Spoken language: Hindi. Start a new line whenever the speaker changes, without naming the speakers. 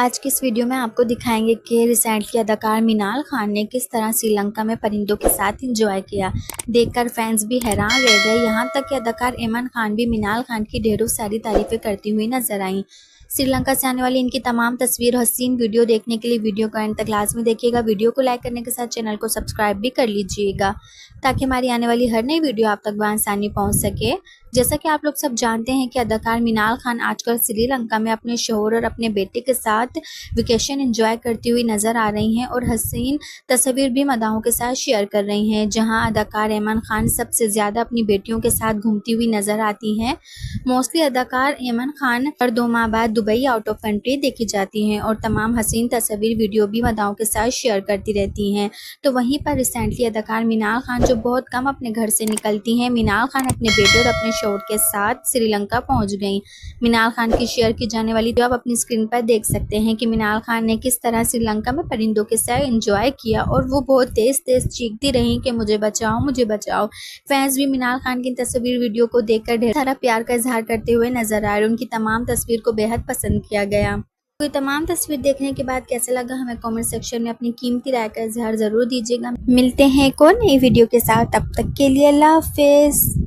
आज की इस वीडियो में आपको दिखाएंगे कि रिसेंटली अदाकार मिनाल खान ने किस तरह श्रीलंका में परिंदों के साथ एंजॉय किया। देखकर फैंस भी हैरान रह गए। यहाँ तक कि अदाकार इमरान खान भी मिनाल खान की ढेरों सारी तारीफें करती हुई नजर आईं। श्रीलंका से आने वाली इनकी तमाम तस्वीर और हसीन वीडियो देखने के लिए वीडियो को एंड तक लाजमी देखिएगा। वीडियो को लाइक करने के साथ चैनल को सब्सक्राइब भी कर लीजिएगा ताकि हमारी आने वाली हर नई वीडियो आप तक बआसानी पहुंच सके। जैसा कि आप लोग सब जानते हैं कि अदाकार मिनाल खान आजकल श्रीलंका में अपने शौहर और अपने बेटे के साथ वेकेशन एंजॉय करती हुई नजर आ रही हैं और हसीन तस्वीर भी मदाहों के साथ शेयर कर रही हैं, जहां अदाकार इमरान खान सबसे ज़्यादा अपनी बेटियों के साथ घूमती हुई नजर आती हैं। मोस्टली अदाकार इमरान खान हर 2 माह बाद दुबई आउट ऑफ कंट्री देखी जाती हैं और तमाम हसीन तस्वीर वीडियो भी मदाहों के साथ शेयर करती रहती हैं। तो वहीं पर रिसेंटली अदाकार मिनाल खान जो बहुत कम अपने घर से निकलती हैं, मिनाल खान अपने बेटे और अपने शौहर के साथ श्रीलंका पहुंच गईं। मिनाल खान की शेयर की जाने वाली वीडियो आप अपनी स्क्रीन पर देख सकते हैं कि मिनाल खान ने किस तरह श्रीलंका में परिंदों के साथ एंजॉय किया और वो बहुत तेज तेज चीखती रही कि मुझे बचाओ मुझे बचाओ। फैंस भी मिनाल खान की तस्वीर वीडियो को देखकर ढेर सारा प्यार का इजहार करते हुए नजर आए। उनकी तमाम तस्वीर को बेहद पसंद किया गया। तो तमाम तस्वीर देखने के बाद कैसा लगा हमें कमेंट सेक्शन में अपनी कीमती राय का इजहार जरूर दीजिएगा। मिलते हैं एक और नई वीडियो के साथ, तब तक के लिए अल्लाह हाफिज।